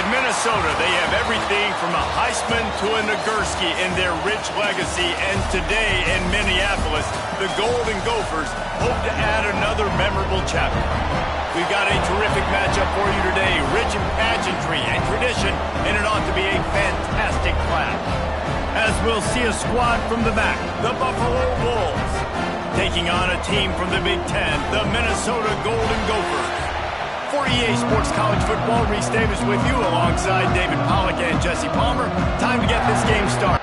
Minnesota, they have everything from a Heisman to a Nagurski in their rich legacy. And today in Minneapolis, the Golden Gophers hope to add another memorable chapter. We've got a terrific matchup for you today, rich in pageantry and tradition, and it ought to be a fantastic clash. As we'll see a squad from the back, the Buffalo Bulls, taking on a team from the Big Ten, the Minnesota Golden Gophers. For EA Sports College Football, Reese Davis with you alongside David Pollack and Jesse Palmer. Time to get this game started.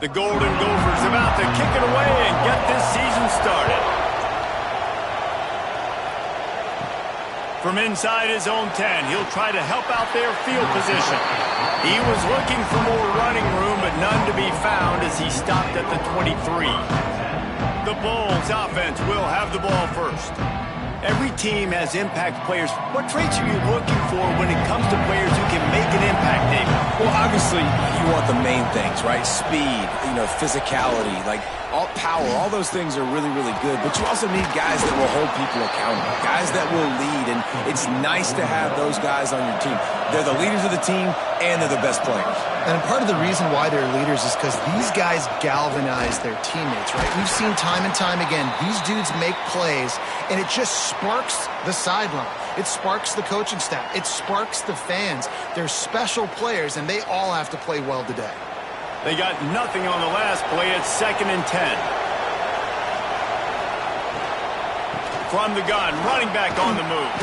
The Golden Gophers about to kick it away and get this season started. From inside his own 10, he'll try to help out their field position. He was looking for more running room, but none to be found as he stopped at the 23. The Bulls offense will have the ball first. Every team has impact players. What traits are you looking for when it comes to players who can make an impact, David? Well, obviously, you want the main things, right? Speed, physicality, like all power, all those things are really, really good. But you also need guys that will hold people accountable, guys that will lead. And it's nice to have those guys on your team. They're the leaders of the team, and they're the best players. And part of the reason why they're leaders is because these guys galvanize their teammates, right? We've seen time and time again, these dudes make plays, and it just sparks the sideline. It sparks the coaching staff. It sparks the fans. They're special players, and they all have to play well today. They got nothing on the last play. It's 2nd and 10. From the gun, running back on the move.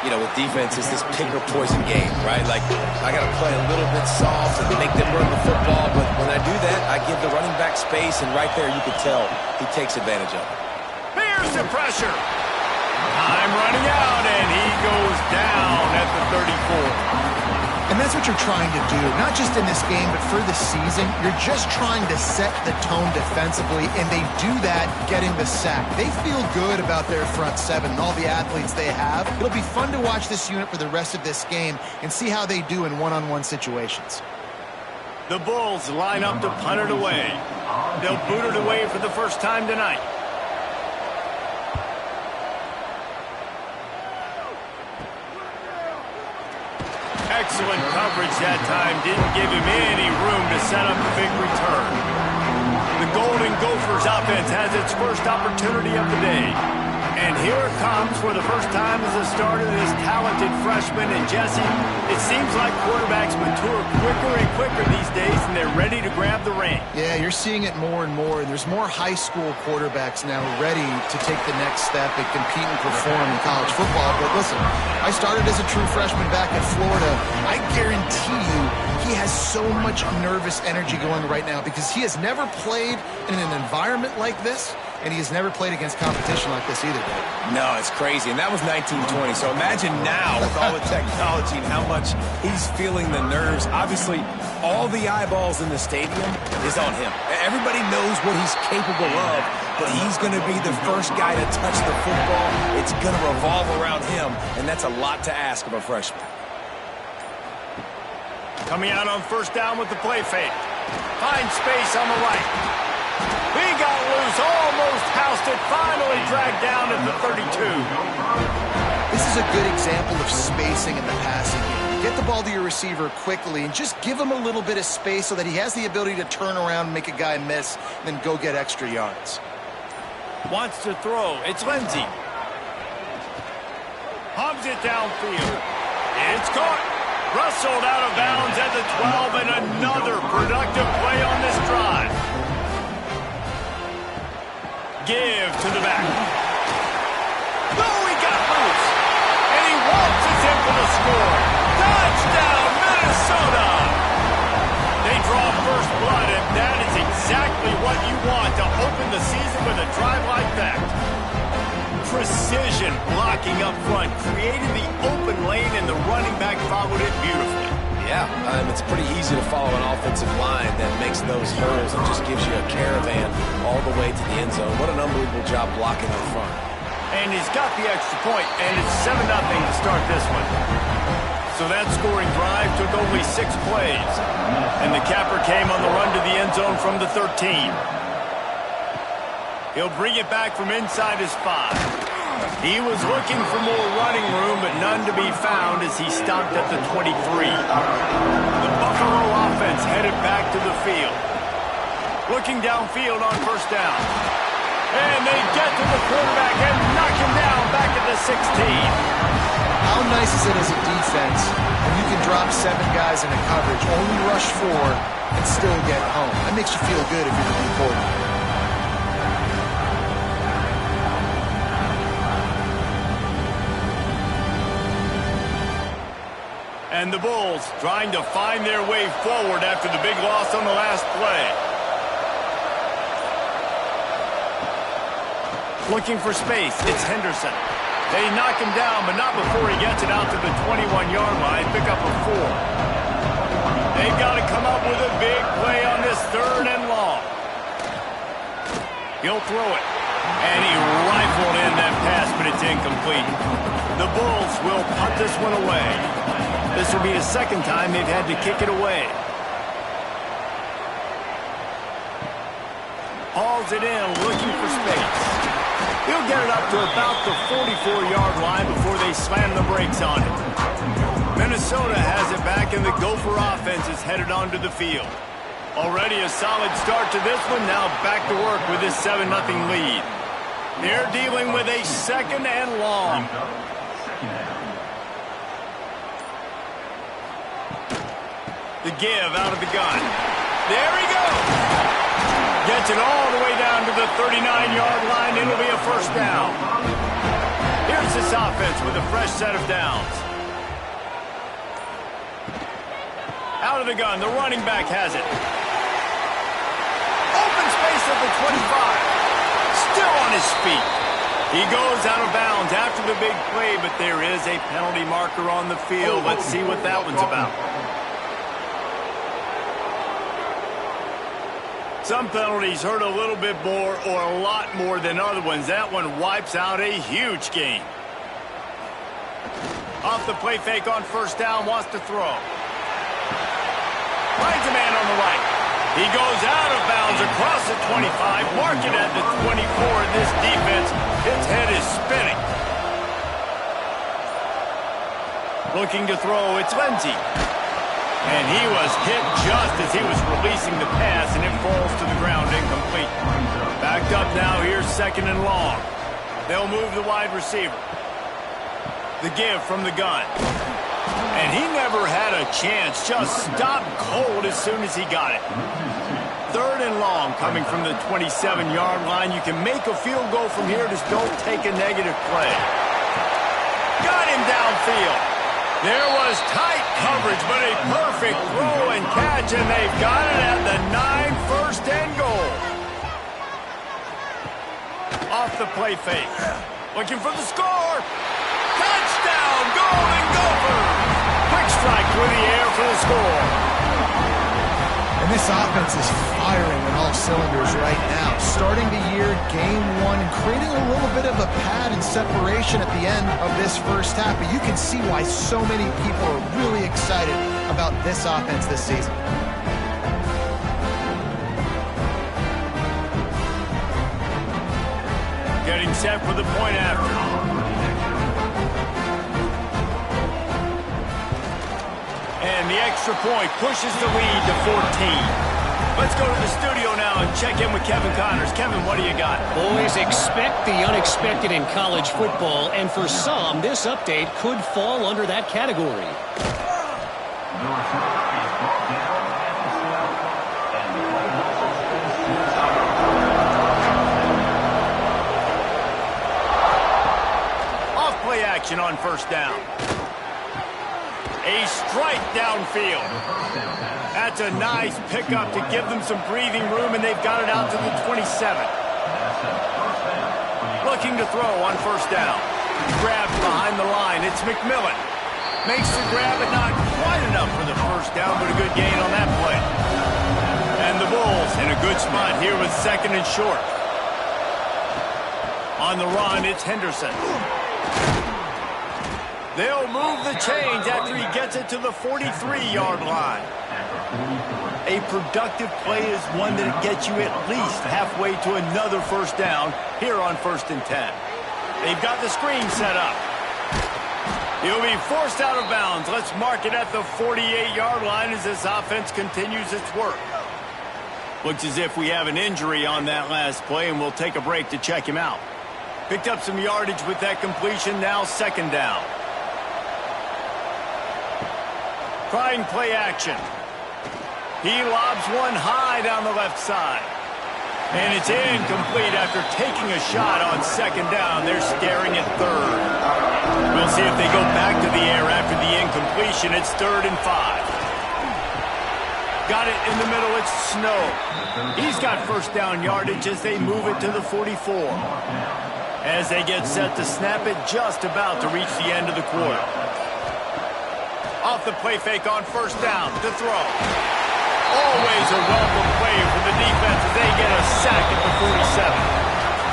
With defense, it's this pick or poison game, right? Like, I got to play a little bit soft and make them run the football, but when I do that, I give the running back space, and right there you can tell he takes advantage of it. Here's the pressure. Time running out, and he goes down at the 34. And that's what you're trying to do, not just in this game, but for the season. You're just trying to set the tone defensively, and they do that getting the sack. They feel good about their front seven and all the athletes they have. It'll be fun to watch this unit for the rest of this game and see how they do in one-on-one situations. The Bulls line up to punt it away. They'll boot it away for the first time tonight. Excellent coverage that time. Didn't give him any room to set up the big return. The Golden Gophers offense has its first opportunity of the day. And here it comes for the first time as a starter, this talented freshman. And Jesse, it seems like quarterbacks mature quicker and quicker these days, and they're ready to grab the reins. Yeah, you're seeing it more and more. There's more high school quarterbacks now ready to take the next step and compete and perform in college football. But listen, I started as a true freshman back in Florida. I guarantee you he has so much nervous energy going right now because he has never played in an environment like this. And he has never played against competition like this either, Dave. No, it's crazy. And that was 1920. So imagine now with all the technology and how much he's feeling the nerves. Obviously, all the eyeballs in the stadium is on him. Everybody knows what he's capable of, but he's going to be the first guy to touch the football. It's going to revolve around him, and that's a lot to ask of a freshman. Coming out on first down with the play fake. Finds space on the right. He got loose, almost housed it, finally dragged down at the 32. This is a good example of spacing in the passing game. Get the ball to your receiver quickly and just give him a little bit of space so that he has the ability to turn around and make a guy miss, and then go get extra yards. Wants to throw. It's Lindsey. Hubs it downfield. It's caught. Rustled out of bounds at the 12, and another productive play on this drive. Give to the back. No, he got loose. And he waltzes in for the score. Touchdown, Minnesota. They draw first blood, and that is exactly what you want to open the season with a drive like that. Precision blocking up front, created the open lane, and the running back followed it beautifully. Yeah, it's pretty easy to follow an offensive line that makes those holes and just gives you a caravan all the way to the end zone. What an unbelievable job blocking up front. And he's got the extra point, and it's 7-0 to start this one. So that scoring drive took only 6 plays. And the capper came on the run to the end zone from the 13. He'll bring it back from inside his 5. He was looking for more running room, but none to be found as he stopped at the 23. The Buffalo offense headed back to the field. Looking downfield on first down. And they get to the quarterback and knock him down back at the 16. How nice is it as a defense when you can drop 7 guys into coverage, only rush 4, and still get home? That makes you feel good if you're the D coordinator. And the Bulls trying to find their way forward after the big loss on the last play. Looking for space, it's Henderson. They knock him down, but not before he gets it out to the 21-yard line, pick up a 4. They've got to come up with a big play on this 3rd and long. He'll throw it. And he rifled in that pass, but it's incomplete. The Bulls will punt this one away. This will be the second time they've had to kick it away. Hauls it in, looking for space. He'll get it up to about the 44-yard line before they slam the brakes on it. Minnesota has it back, and the Gopher offense is headed onto the field. Already a solid start to this one. Now back to work with this 7-0 lead. They're dealing with a 2nd and long. The give out of the gun. There he goes. Gets it all the way down to the 39-yard line. It'll be a first down. Here's this offense with a fresh set of downs. Out of the gun. The running back has it. Open space at the 25. Still on his feet. He goes out of bounds after the big play, but there is a penalty marker on the field. Let's see what that one's about. Some penalties hurt a little bit more or a lot more than other ones. That one wipes out a huge game. Off the play fake on first down, wants to throw. Finds a man on the right. He goes out of bounds across the 25, mark it at the 24. This defense, its head is spinning. Looking to throw, it's Lindsey. And he was hit just as he was releasing the pass, and it falls to the ground incomplete. Backed up now, here's 2nd and long. They'll move the wide receiver. The give from the gun. And he never had a chance. Just stopped cold as soon as he got it. 3rd and long coming from the 27-yard line. You can make a field goal from here. Just don't take a negative play. Got him downfield. There was tight coverage, but a perfect throw and catch, and they've got it at the 9, 1st and goal. Off the play fake. Looking for the score. Touchdown, Golden Gophers. Quick strike through the air for the score. And this offense is firing on all cylinders right now. Starting the year, game 1, and creating a little bit of a pad and separation at the end of this first half. But you can see why so many people are really excited about this offense this season. Getting set for the point after. And the extra point pushes the lead to 14. Let's go to the studio now and check in with Kevin Connors. Kevin, what do you got? Boys, expect the unexpected in college football, and for some, this update could fall under that category. Off-play action on 1st down. A strike downfield. That's a nice pickup to give them some breathing room, and they've got it out to the 27. Looking to throw on 1st down. Grabbed behind the line. It's McMillan. Makes the grab, but not quite enough for the 1st down, but a good gain on that play. And the Bulls in a good spot here with 2nd and short. On the run, it's Henderson. They'll move the chains after he gets it to the 43-yard line. A productive play is one that gets you at least halfway to another 1st down here on 1st and 10. They've got the screen set up. He'll be forced out of bounds. Let's mark it at the 48-yard line as this offense continues its work. Looks as if we have an injury on that last play, and we'll take a break to check him out. Picked up some yardage with that completion, now 2nd down. Trying play action. He lobs one high down the left side. And it's incomplete after taking a shot on 2nd down. They're staring at 3rd. We'll see if they go back to the air after the incompletion. It's 3rd and 5. Got it in the middle. It's Snow. He's got 1st down yardage as they move it to the 44. As they get set to snap it, just about to reach the end of the quarter. Off the play fake on 1st down to throw. Always a welcome play for the defense as they get a sack at the 47.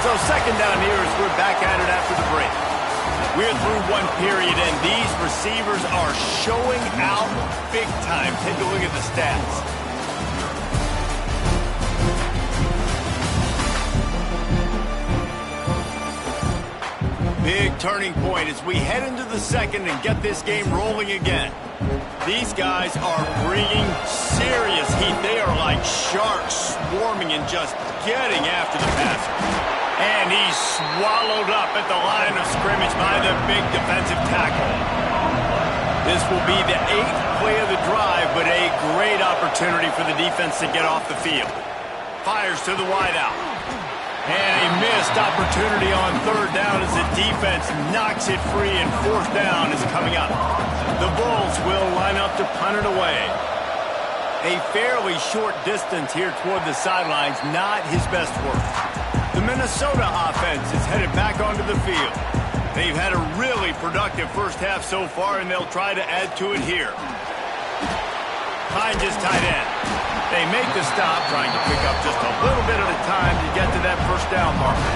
So 2nd down here as we're back at it after the break. We're through one period, and these receivers are showing out big time. Take a look at the stats. Big turning point as we head into the 2nd and get this game rolling again. These guys are bringing serious heat. They are like sharks swarming and just getting after the passer. And he's swallowed up at the line of scrimmage by the big defensive tackle. This will be the 8th play of the drive, but a great opportunity for the defense to get off the field. Fires to the wideout. And a missed opportunity on 3rd down as the defense knocks it free, and 4th down is coming up. The Bulls will line up to punt it away. A fairly short distance here toward the sidelines, not his best work. The Minnesota offense is headed back onto the field. They've had a really productive 1st half so far, and they'll try to add to it here. Hines is tight end. They make the stop, trying to pick up just a little bit at a time to get to that 1st down marker.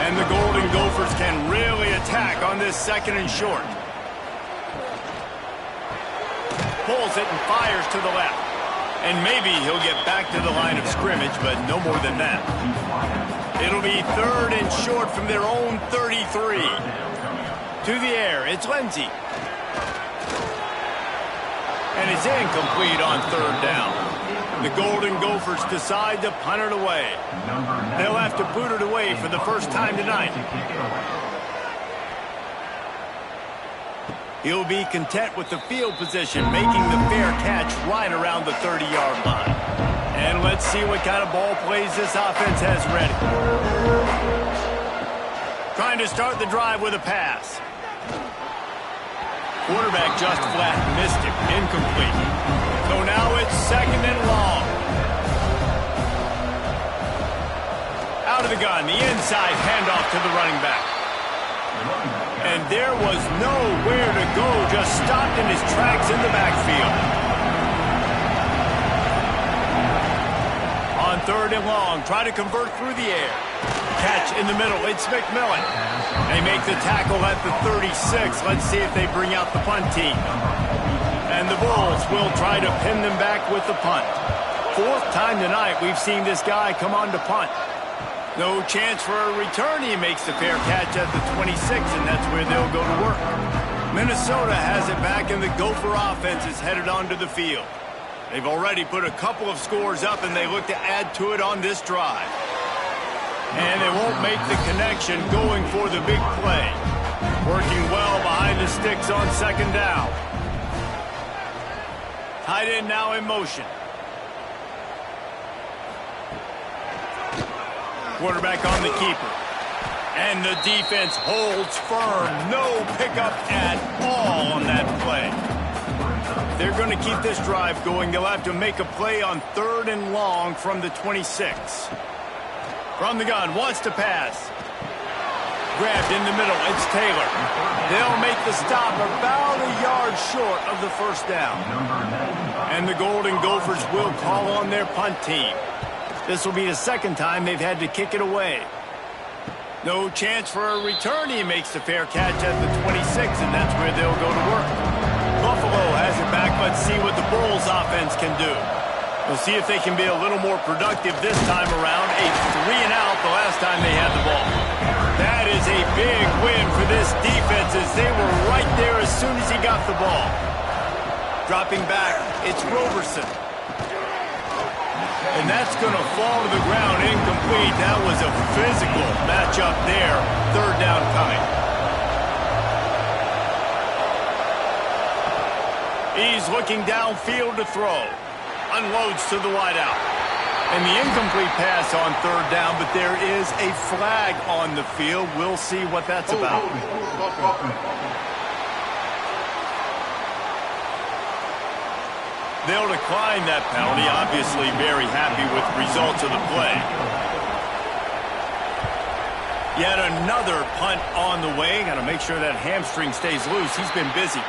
And the Golden Gophers can really attack on this 2nd and short. Pulls it and fires to the left. And maybe he'll get back to the line of scrimmage, but no more than that. It'll be 3rd and short from their own 33. To the air, it's Lindsey. And it's incomplete on 3rd down. The Golden Gophers decide to punt it away. They'll have to boot it away for the first time tonight. He'll be content with the field position, making the fair catch right around the 30-yard line. And let's see what kind of ball plays this offense has ready. Trying to start the drive with a pass. Quarterback just flat missed him. Incomplete. So now it's 2nd and long. Out of the gun, the inside handoff to the running back. And there was nowhere to go, just stopped in his tracks in the backfield. On 3rd and long, try to convert through the air. Catch in the middle, it's McMillan. They make the tackle at the 36. Let's see if they bring out the punt team. And the Bulls will try to pin them back with the punt. 4th time tonight we've seen this guy come on to punt. No chance for a return. He makes the fair catch at the 26, and that's where they'll go to work. Minnesota has it back, and the Gopher offense is headed onto the field. They've already put a couple of scores up, and they look to add to it on this drive. And they won't make the connection going for the big play. Working well behind the sticks on 2nd down. Tight end now in motion. Quarterback on the keeper. And the defense holds firm. No pickup at all on that play. They're going to keep this drive going. They'll have to make a play on 3rd and long from the 26. From the gun, wants to pass. Grabbed in the middle, it's Taylor. They'll make the stop about a yard short of the 1st down. And the Golden Gophers will call on their punt team. This will be the 2nd time they've had to kick it away. No chance for a return. He makes the fair catch at the 26, and that's where they'll go to work. Buffalo has it back. Let's see what the Bulls offense can do. We'll see if they can be a little more productive this time around. A 3-and-out the last time they had the ball. That is a big win for this defense as they were right there as soon as he got the ball. Dropping back, it's Roberson. And that's going to fall to the ground incomplete. That was a physical matchup there. 3rd down coming. He's looking downfield to throw. Unloads to the wideout. And the incomplete pass on 3rd down, but there is a flag on the field. We'll see what that's about. They'll decline that penalty, obviously very happy with the results of the play. Yet another punt on the way. Got to make sure that hamstring stays loose. He's been busy.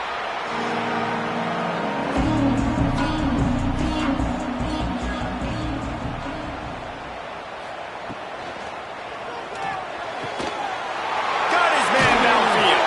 Got his man downfield.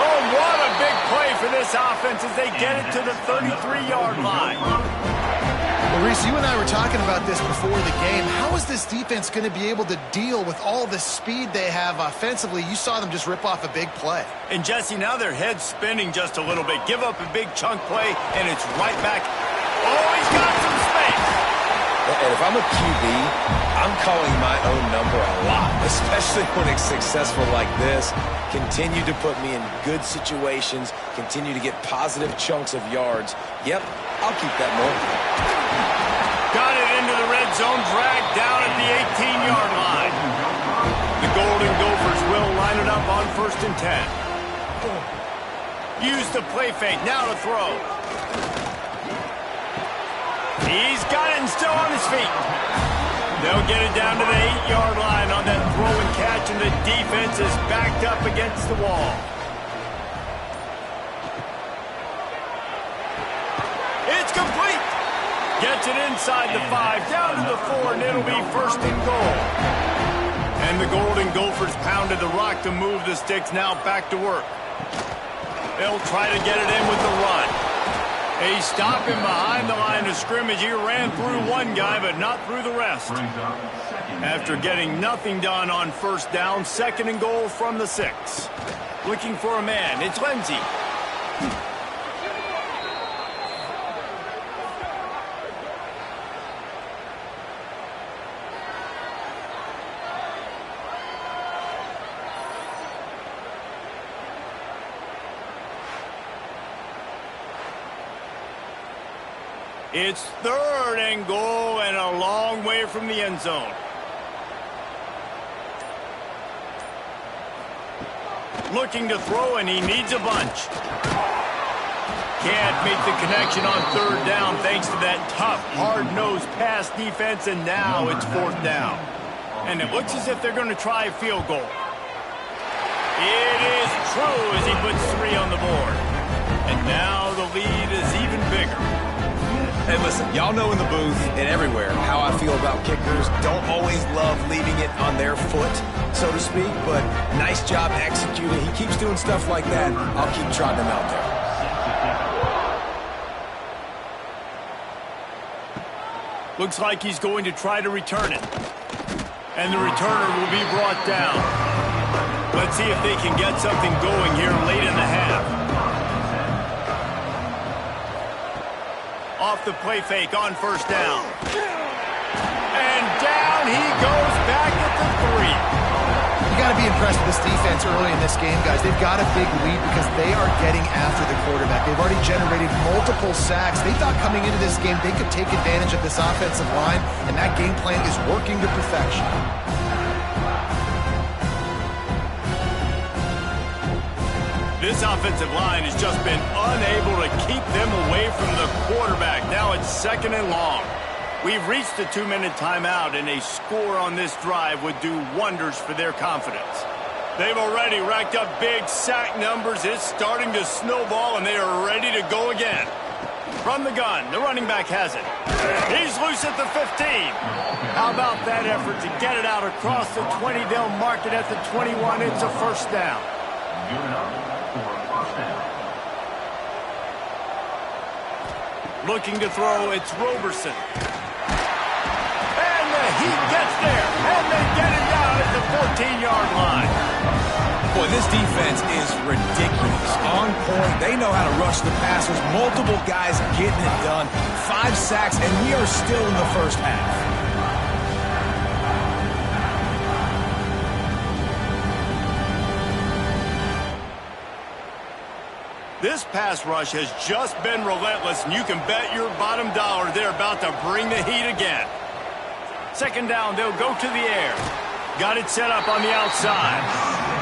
Oh, what a big play for this offense as they get it to the 33-yard line. Well, Reese, you and I were talking about this before the game. How is this defense going to be able to deal with all the speed they have offensively? You saw them just rip off a big play. And, Jesse, now their head's spinning just a little bit. Give up a big chunk play, and it's right back. Oh, he's got some space. And if I'm a QB, I'm calling my own number a lot, especially when it's successful like this. Continue to put me in good situations, continue to get positive chunks of yards. Yep, I'll keep that moving. Got it into the red zone, dragged down at the 18-yard line. The Golden Gophers will line it up on 1st and 10. Use the play fake, now to throw. He's got it and still on his feet. They'll get it down to the 8-yard line on that throw and catch, and the defense is backed up against the wall. It's complete. Gets it inside the 5, down to the 4, and it'll be 1st and goal. And the Golden Gophers pounded the rock to move the sticks, now back to work. They'll try to get it in with the run. He's stopping behind the line of scrimmage. He ran through one guy, but not through the rest. After getting nothing done on 1st down, 2nd and goal from the 6. Looking for a man. It's Lindsey. It's 3rd and goal and a long way from the end zone. Looking to throw, and he needs a bunch. Can't make the connection on 3rd down thanks to that tough, hard-nosed pass defense, and now it's 4th down. And it looks as if they're going to try a field goal. It is true as he puts 3 on the board. And now the lead is even bigger. Hey, listen, y'all know in the booth and everywhere how I feel about kickers. Don't always love leaving it on their foot, so to speak, but nice job executing. He keeps doing stuff like that. I'll keep trotting him out there. Looks like he's going to try to return it. And the returner will be brought down. Let's see if they can get something going here late in the half. Off the play fake on 1st down. And down he goes back at the 3. You got to be impressed with this defense early in this game, guys. They've got a big lead because they are getting after the quarterback. They've already generated multiple sacks. They thought coming into this game they could take advantage of this offensive line, and that game plan is working to perfection. This offensive line has just been unable to keep them away from the quarterback. Now it's 2nd and long. We've reached a 2-minute timeout, and a score on this drive would do wonders for their confidence. They've already racked up big sack numbers. It's starting to snowball, and they are ready to go again. From the gun, the running back has it. He's loose at the 15. How about that effort to get it out across the 20? They'll mark it at the 21. It's a 1st down. Looking to throw, it's Roberson. And the Heat gets there, and they get it down at the 14-yard line. Boy, this defense is ridiculous. On point, they know how to rush the passers. Multiple guys getting it done. 5 sacks, and we are still in the 1st half. This pass rush has just been relentless, and you can bet your bottom dollar they're about to bring the heat again. 2nd down, they'll go to the air. Got it set up on the outside.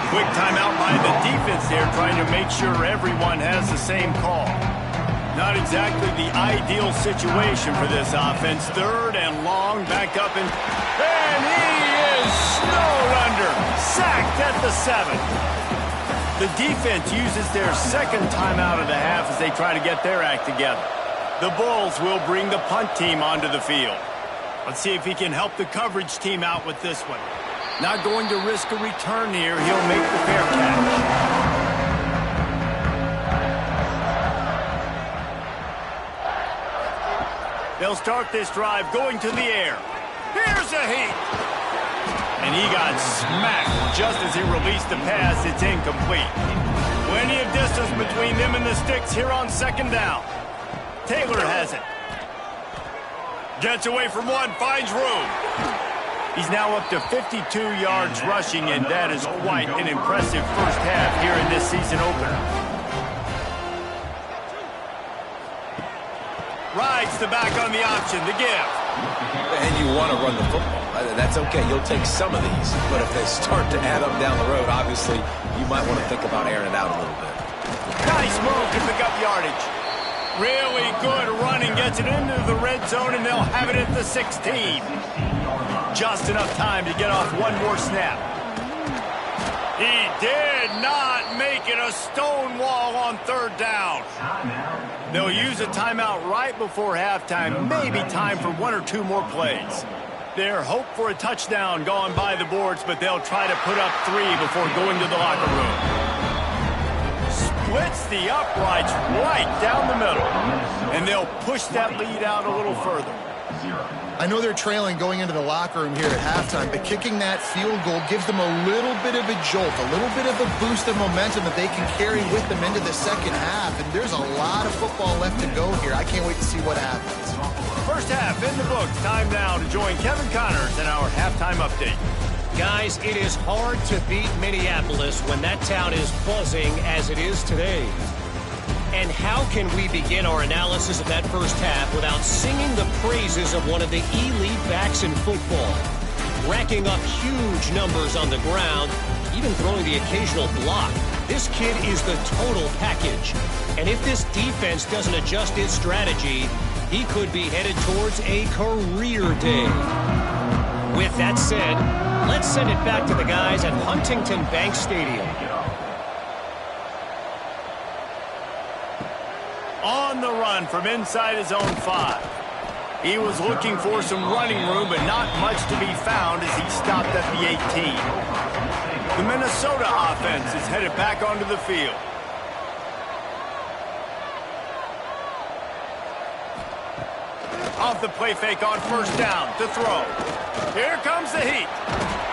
Quick timeout by the defense there, trying to make sure everyone has the same call. Not exactly the ideal situation for this offense. 3rd and long, back up, and he is snowed under. Sacked at the 7. The defense uses their 2nd timeout of the half as they try to get their act together. The Bulls will bring the punt team onto the field. Let's see if he can help the coverage team out with this one. Not going to risk a return here. He'll make the fair catch. They'll start this drive going to the air. Here's a Heat. And he got smacked just as he released the pass. It's incomplete. Plenty of distance between them and the sticks here on 2nd down. Taylor has it. Gets away from one, finds room. He's now up to 52 yards rushing, and that is quite an impressive 1st half here in this season opener. Rides the back on the option, the give. And you want to run the football. That's okay. You'll take some of these. But if they start to add up down the road, obviously, you might want to think about airing it out a little bit. Nice move to pick up yardage. Really good running. Gets it into the red zone, and they'll have it at the 16. Just enough time to get off one more snap. He did not make it a stone wall on 3rd down. They'll use a timeout right before halftime. Maybe time for 1 or 2 more plays. Their hope for a touchdown gone by the boards, but they'll try to put up 3 before going to the locker room. Splits the uprights right down the middle. And they'll push that lead out a little further. I know they're trailing going into the locker room here at halftime, but kicking that field goal gives them a little bit of a jolt, a little bit of a boost of momentum that they can carry with them into the 2nd half. And there's a lot of football left to go here. I can't wait to see what happens. 1st half in the books. Time now to join Kevin Connors in our halftime update. Guys, it is hard to beat Minneapolis when that town is buzzing as it is today. And how can we begin our analysis of that first half without singing the praises of one of the elite backs in football? Racking up huge numbers on the ground, even throwing the occasional block. This kid is the total package. And if this defense doesn't adjust its strategy, he could be headed towards a career day. With that said, let's send it back to the guys at Huntington Bank Stadium. On the run from inside his own 5. He was looking for some running room, but not much to be found as he stopped at the 18. The Minnesota offense is headed back onto the field. Off the play fake on first down to throw. Here comes the heat.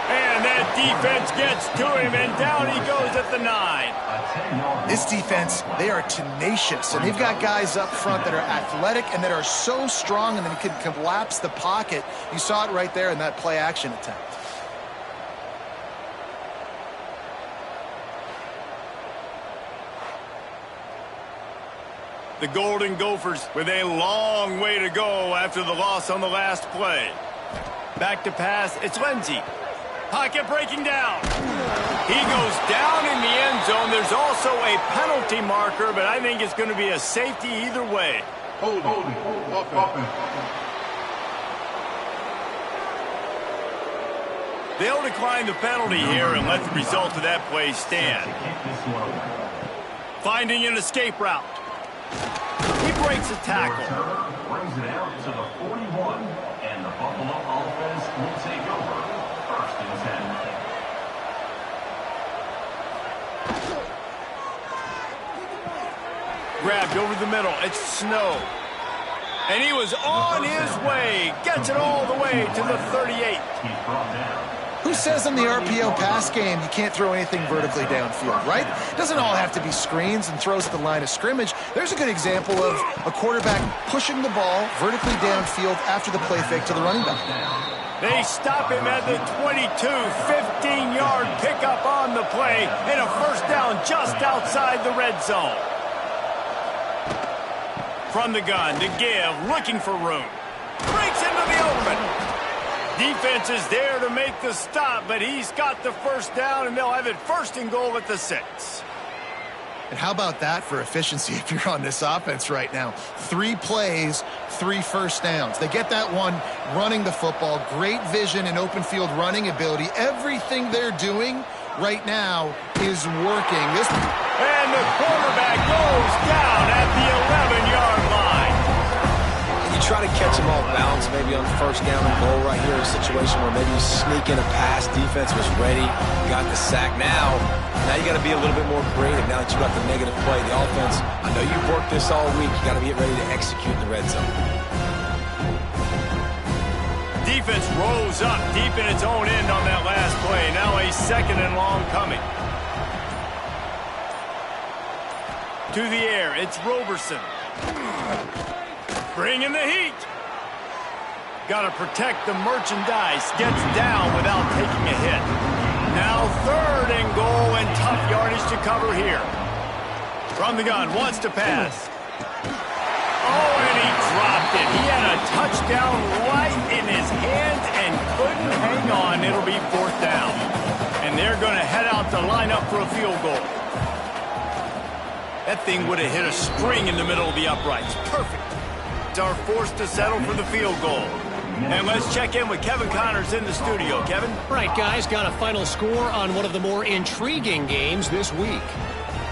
And that defense gets to him, and down he goes at the 9. This defense, they are tenacious, and they've got guys up front that are athletic and that are so strong and then can collapse the pocket. You saw it right there in that play-action attempt. The Golden Gophers with a long way to go after the loss on the last play. Back to pass, it's Lindsey. Pocket breaking down. He goes down in the end zone. There's also a penalty marker, but I think it's going to be a safety either way. They'll decline the penalty here and let the result of that play stand. Finding an escape route. He breaks a tackle. Brings it out to the 41, and the Buffalo offense will take over. First and 10. Grabbed over the middle. It's Snow. And he was on his way. Gets it all the way to the 38. He's brought down. Who says in the RPO pass game you can't throw anything vertically downfield, right? It doesn't all have to be screens and throws at the line of scrimmage. There's a good example of a quarterback pushing the ball vertically downfield after the play fake to the running back. They stop him at the 22, 15-yard pickup on the play, and a first down just outside the red zone. From the gun to give, looking for room. Breaks into the open. Defense is there to make the stop, but he's got the first down, and they'll have it first and goal at the 6. And how about that for efficiency if you're on this offense right now? 3 plays, 3 first downs. They get that one running the football, great vision and open field running ability. Everything they're doing right now is working. And the quarterback goes down at the 11-yard line. You try to catch them off balance, maybe on first down and goal right here in a situation where maybe you sneak in a pass, defense was ready, got the sack. Now you got to be a little bit more creative now that you got the negative play. The offense, I know you've worked this all week. You got to get ready to execute in the red zone. Defense rolls up deep in its own end on that last play. Now a second and long coming. To the air, it's Roberson. Bringing the heat. Got to protect the merchandise. Gets down without taking a hit. Now third and goal, and tough yardage to cover here. From the gun, wants to pass. Oh, and he dropped it. He had a touchdown right in his hands and couldn't hang on. It'll be fourth down. And they're going to head out to line up for a field goal. That thing would have hit a string in the middle of the uprights. Perfect. Are forced to settle for the field goal. And let's check in with Kevin Connors in the studio. Kevin? Right, guys, got a final score on one of the more intriguing games this week.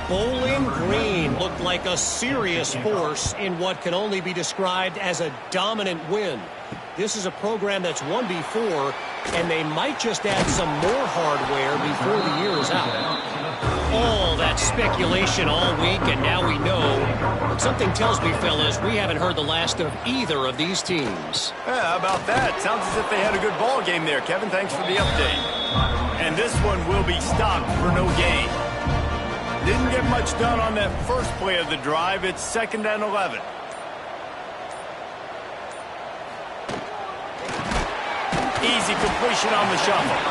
Bowling Green looked like a serious force in what can only be described as a dominant win. This is a program that's won before, and they might just add some more hardware before the year is out. All that speculation all week, and now we know. But something tells me, fellas, we haven't heard the last of either of these teams. Yeah, how about that? Sounds as if they had a good ball game there, Kevin. Thanks for the update. And this one will be stopped for no gain. Didn't get much done on that first play of the drive. It's 2nd and 11. Easy completion on the shuffle.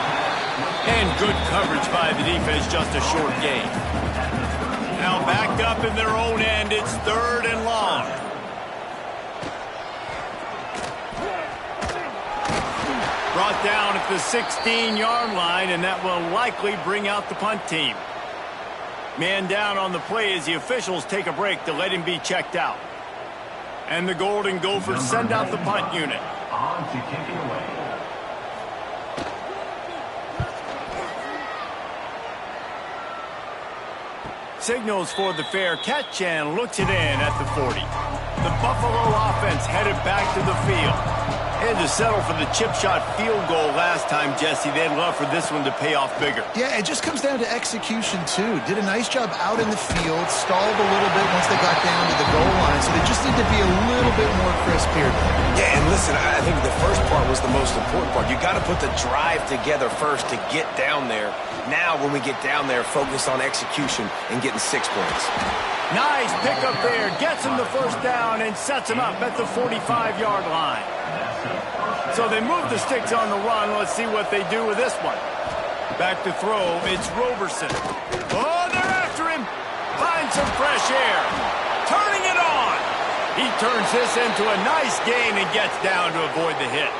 And good coverage by the defense, just a short gain. Now backed up in their own end, it's 3rd and long. Brought down at the 16-yard line, and that will likely bring out the punt team. Man down on the play as the officials take a break to let him be checked out. And the Golden Gophers send out the punt unit. On to kick it away. Signals for the fair catch and looks it in at the 40. The Buffalo offense headed back to the field. They had to settle for the chip shot field goal last time, Jesse. They'd love for this one to pay off bigger. Yeah, it just comes down to execution, too. Did a nice job out in the field, stalled a little bit once they got down to the goal line, so they just need to be a little bit more crisp here. Yeah, and listen, I think the first part was the most important part. You got to put the drive together first to get down there. Now, when we get down there, focus on execution and getting 6 points. Nice pickup there. Gets him the first down and sets him up at the 45-yard line. So they move the sticks on the run. Let's see what they do with this one. Back to throw. It's Roberson. Oh, they're after him. Finds some fresh air. Turning it on. He turns this into a nice gain and gets down to avoid the hit.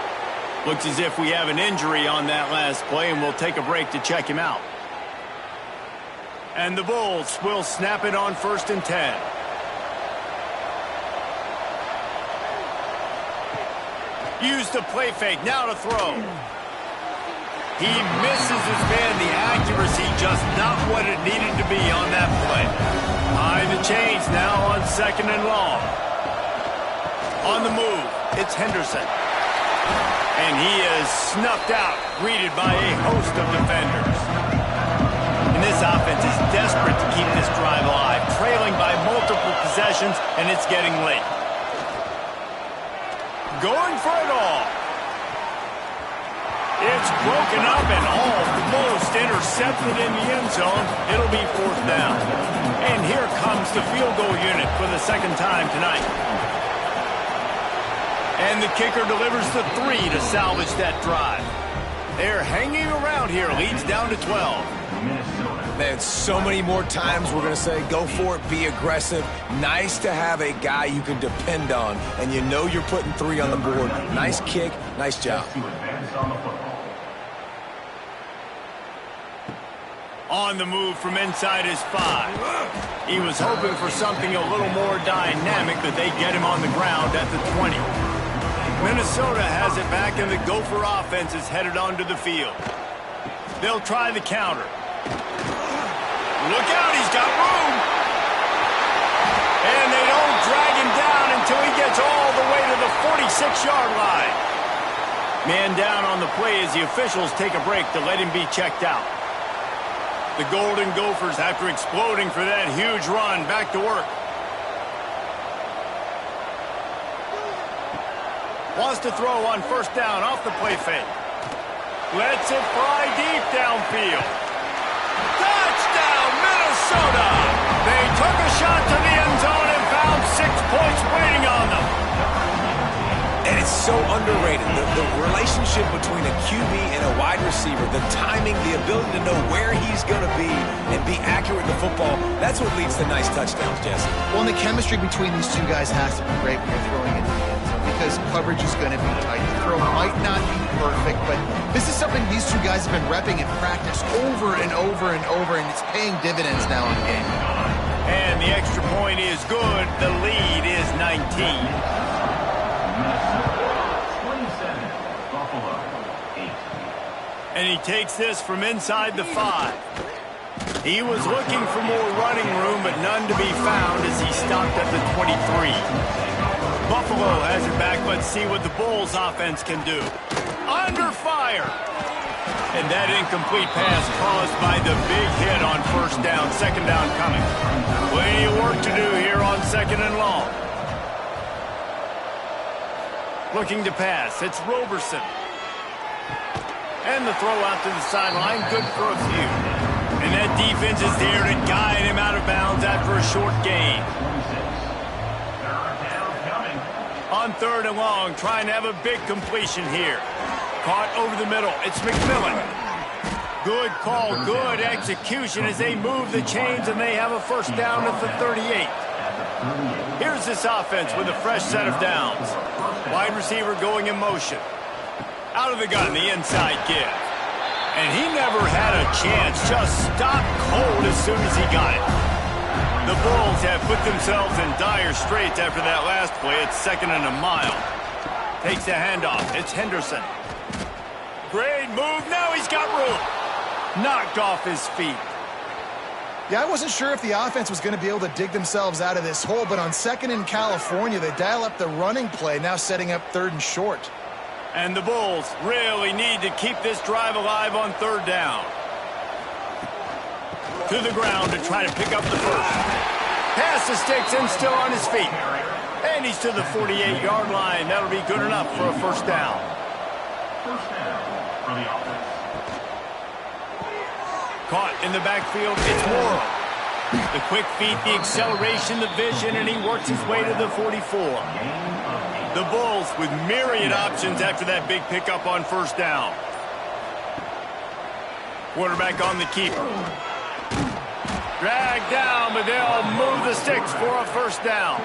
Looks as if we have an injury on that last play, and we'll take a break to check him out. And the Bulls will snap it on 1st and 10. Used the play fake, now to throw. He misses his man. The accuracy just not what it needed to be on that play. Behind the chains now on 2nd and long. On the move, it's Henderson. And he is snuffed out, greeted by a host of defenders. And this offense is desperate to keep this drive alive, trailing by multiple possessions, and it's getting late. Going for it all. It's broken up and almost intercepted in the end zone. It'll be 4th down. And here comes the field goal unit for the 2nd time tonight. And the kicker delivers the 3 to salvage that drive. They're hanging around here. Leads down to 12. Man, so many more times we're going to say, go for it, be aggressive. Nice to have a guy you can depend on, and you know you're putting 3 on the board. Nice kick, nice job. On the move from inside his 5. He was hoping for something a little more dynamic, but they get him on the ground at the 20. Minnesota has it back, and the Gopher offense is headed onto the field. They'll try the counter. Look out, he's got room. And they don't drag him down until he gets all the way to the 46-yard line. Man down on the play as the officials take a break to let him be checked out. The Golden Gophers, after exploding for that huge run, back to work. Wants to throw on 1st down off the play fake. Lets it fly deep downfield. Touchdown, Minnesota! They took a shot to the end zone and found 6 points waiting on them. And it's so underrated. The relationship between a QB and a wide receiver, the timing, the ability to know where he's going to be and be accurate in the football, that's what leads to nice touchdowns, Jesse. Well, and the chemistry between these two guys has to be great when you're throwing into the end zone because coverage is going to be tight. The throw might not be perfect, but this is something these two guys have been repping in practice over and over and over, and it's paying dividends now in the game. And the extra point is good. The lead is 19. And he takes this from inside the 5. He was looking for more running room, but none to be found as he stopped at the 23. Buffalo has it back. Let's see what the Bulls offense can do. Under fire. And that incomplete pass caused by the big hit on 1st down. 2nd down coming. Plenty of work to do here on 2nd and long. Looking to pass. It's Roberson. And the throw out to the sideline, good for a few. And that defense is there to guide him out of bounds after a short gain. On 3rd and long, trying to have a big completion here. Caught over the middle, it's McMillan. Good call, good execution as they move the chains, and they have a first down at the 38. Here's this offense with a fresh set of downs. Wide receiver going in motion. Out of the gun, the inside give. And he never had a chance, just stopped cold as soon as he got it. The Bulls have put themselves in dire straits after that last play. It's 2nd and a mile. Takes the handoff. It's Henderson. Great move. Now he's got room. Knocked off his feet. Yeah, I wasn't sure if the offense was going to be able to dig themselves out of this hole, but on 2nd in California, they dial up the running play, now setting up 3rd and short. And the Bulls really need to keep this drive alive on 3rd down. To the ground to try to pick up the first. Pass the sticks and still on his feet. And he's to the 48-yard line. That'll be good enough for a first down. First down for the offense. Caught in the backfield, it's Morrow. The quick feet, the acceleration, the vision, and he works his way to the 44. The Bulls with myriad options after that big pickup on first down. Quarterback on the keeper. Dragged down, but they'll move the sticks for a first down.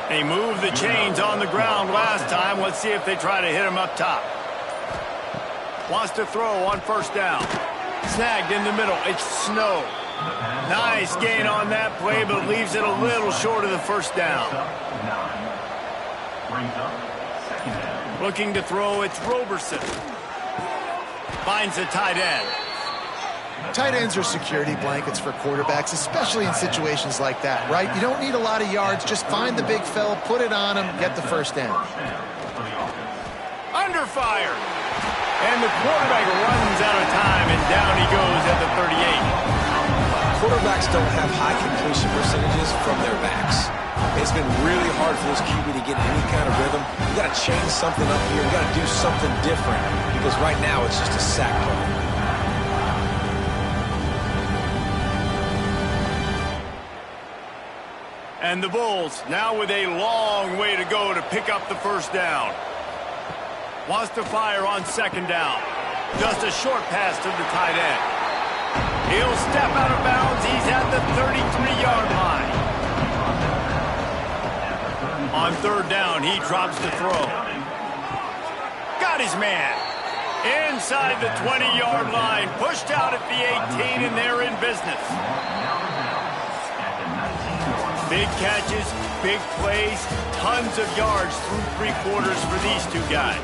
They moved the chains on the ground last time. Let's see if they try to hit him up top. Wants to throw on first down. Snagged in the middle. It's Snow. Nice gain on that play, but leaves it a little short of the first down. Looking to throw, it's Roberson. Finds the tight end. Tight ends are security blankets for quarterbacks, especially in situations like that, right? You don't need a lot of yards. Just find the big fella, put it on him, get the first down. Under fire. And the quarterback runs out of time, and down he goes at the 38. Quarterbacks don't have high completion percentages from their backs. It's been really hard for this QB to get any kind of rhythm. You got to change something up here. You got to do something different because right now it's just a sack play. And the Bulls now with a long way to go to pick up the first down. Wants to fire on 2nd down. Just a short pass to the tight end. He'll step out of bounds. He's at the 33-yard line. On 3rd down, he drops the throw. Got his man. Inside the 20-yard line. Pushed out at the 18, and they're in business. Big catches, big plays, tons of yards through 3 quarters for these two guys.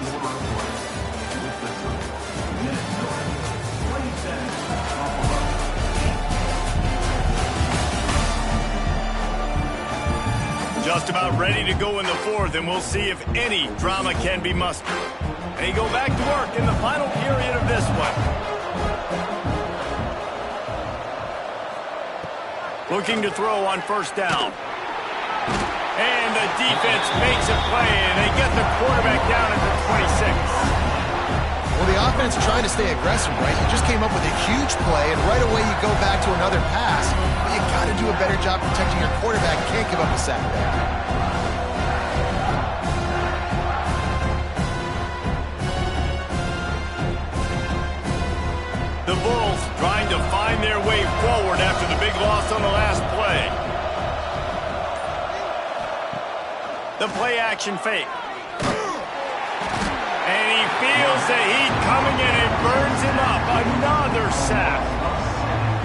Just about ready to go in the 4th, and we'll see if any drama can be mustered. They go back to work in the final period of this one. Looking to throw on first down. And the defense makes a play, and they get the quarterback down at the 26. Well, the offense trying to stay aggressive, right? You just came up with a huge play, and right away you go back to another pass. But you got to do a better job protecting your quarterback. Can't give up a sack there. The Bulls trying to find their way forward after the big loss on the last play. The play-action fake. And he feels the heat coming in and burns him up. Another sack.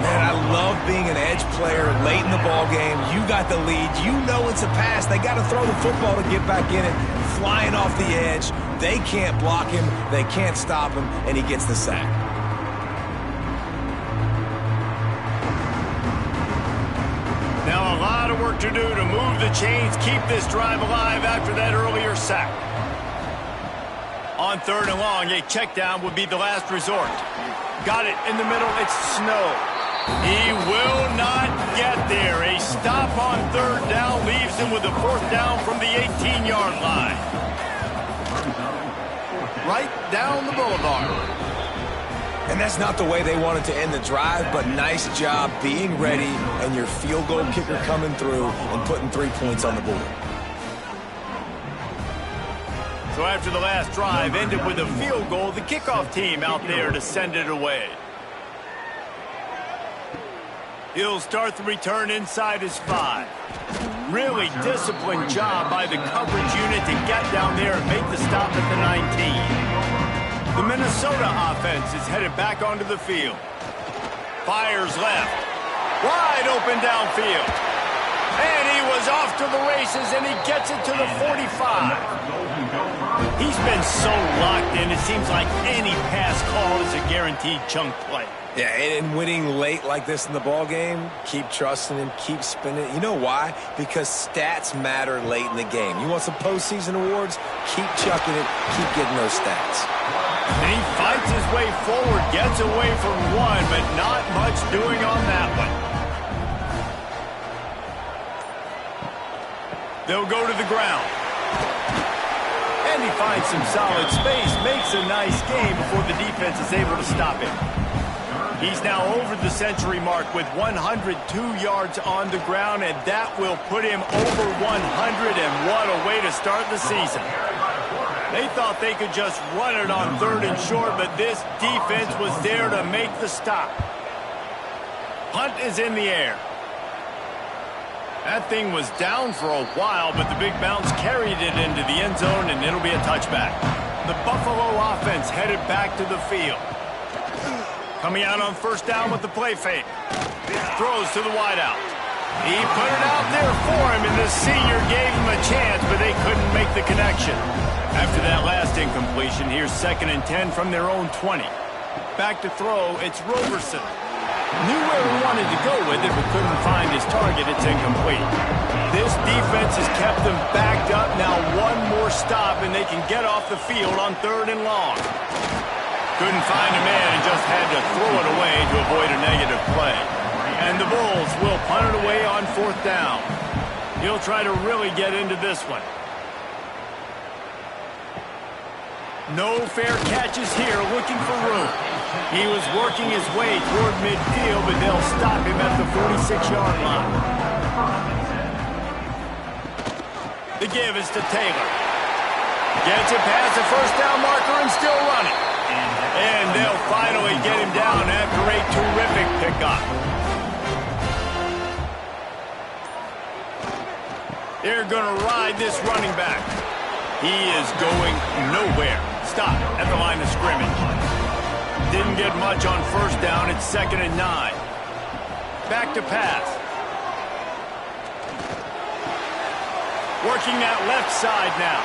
Man, I love being an edge player late in the ball game. You got the lead. You know it's a pass. They got to throw the football to get back in it. Flying off the edge. They can't block him. They can't stop him. And he gets the sack. Now a lot of work to do to move the chains, keep this drive alive after that earlier sack. On 3rd and long, a check down would be the last resort. Got it in the middle, it's Snow. He will not get there. A stop on 3rd down leaves him with a 4th down from the 18-yard line. Right down the boulevard. And that's not the way they wanted to end the drive, but nice job being ready and your field goal kicker coming through and putting 3 points on the board. So after the last drive ended with a field goal, the kickoff team out there to send it away. He'll start the return inside his 5. Really disciplined job by the coverage unit to get down there and make the stop at the 19. The Minnesota offense is headed back onto the field. Fires left. Wide open downfield. And he was off to the races, and he gets it to the 45. He's been so locked in, it seems like any pass call is a guaranteed chunk play. Yeah, and winning late like this in the ball game, keep trusting him, keep spinning. You know why? Because stats matter late in the game. You want some postseason awards? Keep chucking it, keep getting those stats. And he fights his way forward, gets away from one, but not much doing on that one. They'll go to the ground. And he finds some solid space, makes a nice gain before the defense is able to stop him. He's now over the century mark with 102 yards on the ground, and that will put him over 100, and what a way to start the season. They thought they could just run it on 3rd and short, but this defense was there to make the stop. Punt is in the air. That thing was down for a while, but the big bounce carried it into the end zone, and it'll be a touchback. The Buffalo offense headed back to the field. Coming out on 1st down with the play fake. Throws to the wideout. He put it out there for him, and the senior gave him a chance, but they couldn't make the connection. After that last incompletion, here's 2nd and 10 from their own 20. Back to throw, it's Roberson. Knew where he wanted to go with it, but couldn't find his target. It's incomplete. This defense has kept them backed up. Now one more stop, and they can get off the field on 3rd and long. Couldn't find a man and just had to throw it away to avoid a negative play. And the Bulls will punt it away on 4th down. He'll try to really get into this one. No fair catches here, looking for room. He was working his way toward midfield, but they'll stop him at the 46-yard line. The give is to Taylor. Gets it past the 1st down marker and still running. And they'll finally get him down after a terrific pickup. They're going to ride this running back. He is going nowhere. Stop at the line of scrimmage. Didn't get much on 1st down. It's 2nd and 9. Back to pass. Working that left side now.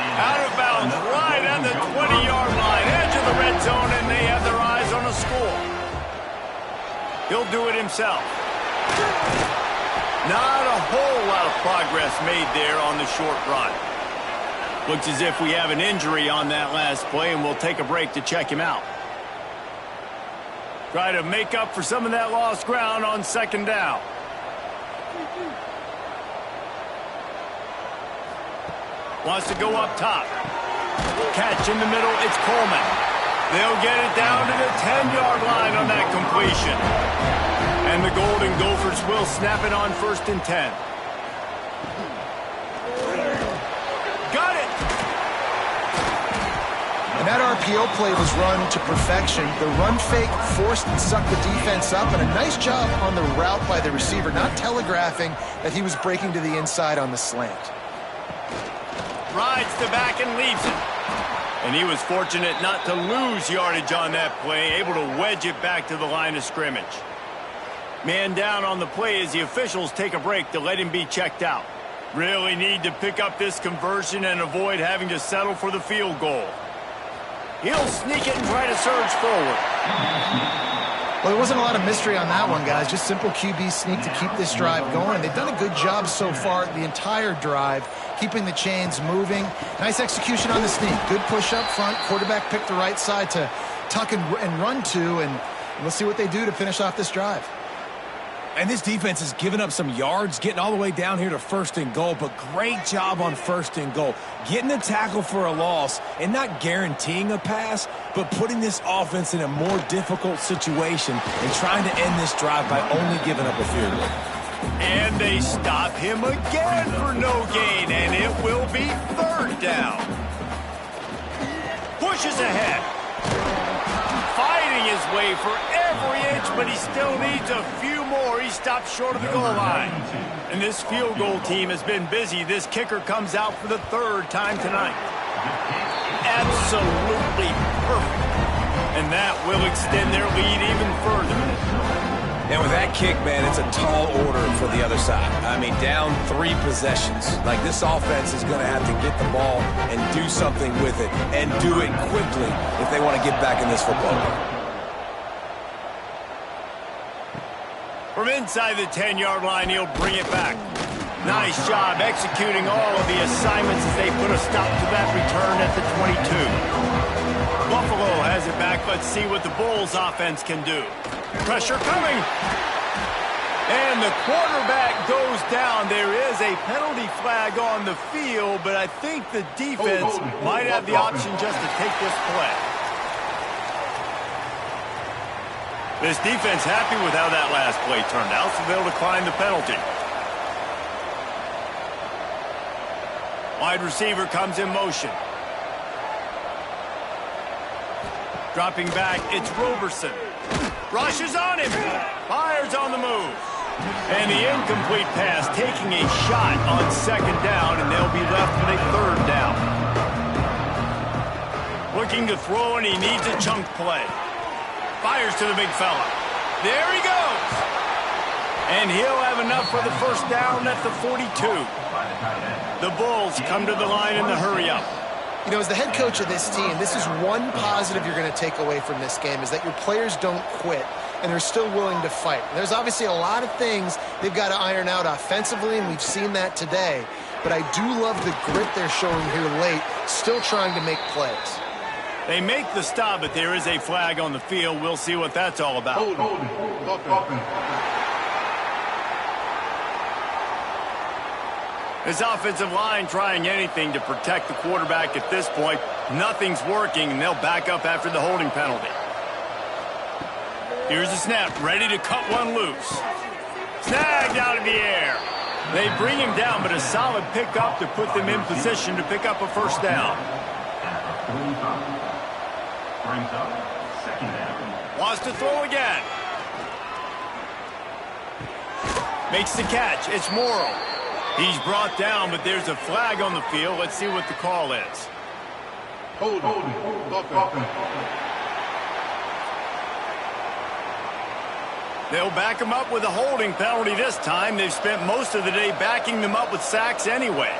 Out of bounds, right at the 20-yard line, edge of the red zone, and they have their eyes on a score. He'll do it himself. Not a whole lot of progress made there on the short run. Looks as if we have an injury on that last play, and we'll take a break to check him out. Try to make up for some of that lost ground on 2nd down. Wants to go up top. Catch in the middle, it's Coleman. They'll get it down to the 10-yard line on that completion. And the Golden Gophers will snap it on 1st and 10. Got it! And that RPO play was run to perfection. The run fake forced and sucked the defense up, and a nice job on the route by the receiver, not telegraphing that he was breaking to the inside on the slant. Rides the back and leaves it. And he was fortunate not to lose yardage on that play, able to wedge it back to the line of scrimmage. Man down on the play as the officials take a break to let him be checked out. Really need to pick up this conversion and avoid having to settle for the field goal. He'll sneak it and try to surge forward. Well, there wasn't a lot of mystery on that one, guys. Just simple QB sneak to keep this drive going. They've done a good job so far the entire drive, keeping the chains moving. Nice execution on the sneak. Good push up front. Quarterback picked the right side to tuck and run to, and we'll see what they do to finish off this drive. And this defense has given up some yards, getting all the way down here to 1st and goal, but great job on 1st and goal. Getting a tackle for a loss and not guaranteeing a pass, but putting this offense in a more difficult situation and trying to end this drive by only giving up a field goal. And they stop him again for no gain, and it will be 3rd down. Pushes ahead. Fighting his way for every advantage, but he still needs a few more. He stopped short of the goal line. And this field goal team has been busy. This kicker comes out for the third time tonight. Absolutely perfect. And that will extend their lead even further. And with that kick, man, it's a tall order for the other side. I mean, down 3 possessions. Like, this offense is going to have to get the ball and do something with it, and do it quickly if they want to get back in this football game. From inside the 10-yard line, he'll bring it back. Nice job executing all of the assignments as they put a stop to that return at the 22. Buffalo has it back. Let's see what the Bulls offense can do. Pressure coming. And the quarterback goes down. There is a penalty flag on the field, but I think the defense might have the option just to take this play. This defense happy with how that last play turned out, so they'll decline the penalty. Wide receiver comes in motion. Dropping back, it's Roberson. Rushes on him. Fires on the move. And the incomplete pass taking a shot on second down, and they'll be left with a third down. Looking to throw, and he needs a chunk play. Fires to the big fella. There he goes. And he'll have enough for the first down at the 42. The Bulls come to the line in the hurry-up. You know, as the head coach of this team, this is one positive you're going to take away from this game, is that your players don't quit and they're still willing to fight. There's obviously a lot of things they've got to iron out offensively, and we've seen that today. But I do love the grit they're showing here late, still trying to make plays. They make the stop, but there is a flag on the field. We'll see what that's all about. This offensive line trying anything to protect the quarterback at this point. Nothing's working, and they'll back up after the holding penalty. Here's the snap, ready to cut one loose. Snagged out of the air. They bring him down, but a solid pickup to put them in position to pick up a first down. Brings up second down. Wants to throw again. Makes the catch. It's Morrow. He's brought down, but there's a flag on the field. Let's see what the call is. Hold. They'll back him up with a holding penalty this time. They've spent most of the day backing them up with sacks anyway.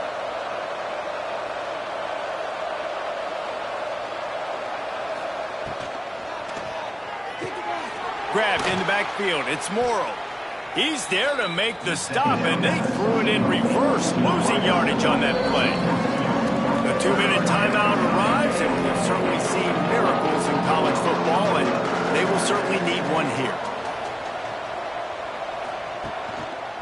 Grabbed in the backfield. It's Morrow. He's there to make the stop, and they threw it in reverse, losing yardage on that play. The 2-minute timeout arrives, and we've certainly seen miracles in college football, and they will certainly need one here.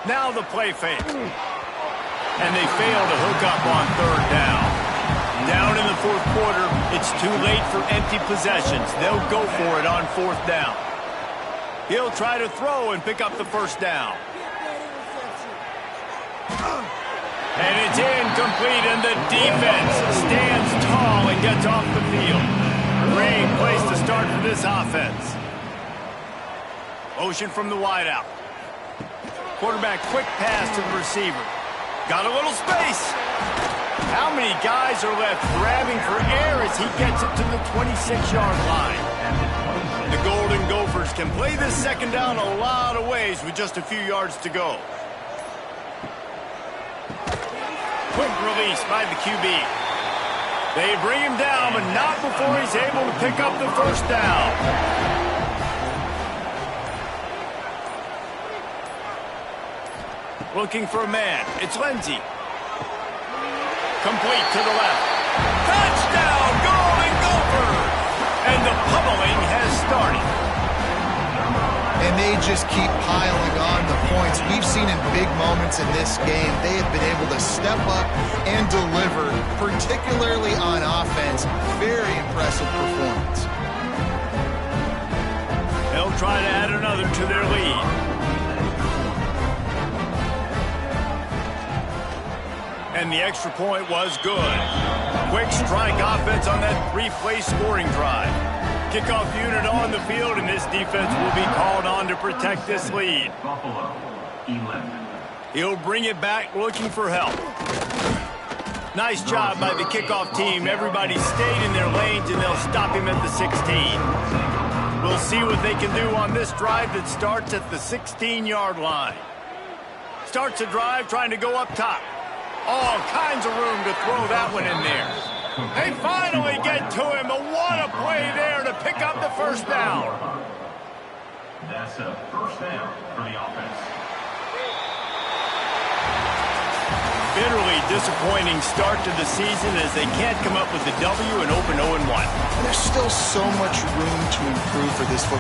Now the play fake. And they fail to hook up on third down. Down in the fourth quarter, it's too late for empty possessions. They'll go for it on fourth down. He'll try to throw and pick up the first down. And it's incomplete, and the defense stands tall and gets off the field. Great place to start for this offense. Motion from the wideout. Quarterback quick pass to the receiver. Got a little space. How many guys are left grabbing for air as he gets it to the 26-yard line? The Golden Gophers can play this second down a lot of ways with just a few yards to go. Quick release by the QB. They bring him down, but not before he's able to pick up the first down. Looking for a man. It's Lindsey. Complete to the left. Touchdown, Golden Gophers! And the pummeling has started. And they just keep piling on the points. We've seen in big moments in this game, they have been able to step up and deliver, particularly on offense. Very impressive performance. They'll try to add another to their lead. And the extra point was good. Quick strike offense on that 3-play scoring drive. Kickoff unit on the field, and this defense will be called on to protect this lead. Buffalo, 11. He'll bring it back looking for help. Nice job by the kickoff team. Everybody stayed in their lanes, and they'll stop him at the 16. We'll see what they can do on this drive that starts at the 16-yard line. Starts a drive trying to go up top. All kinds of room to throw that one in there. They finally get to him, and what a play there to pick up the first down. That's a first down for the offense. Bitterly disappointing start to the season as they can't come up with the W and open 0-1. There's still so much room to improve for this football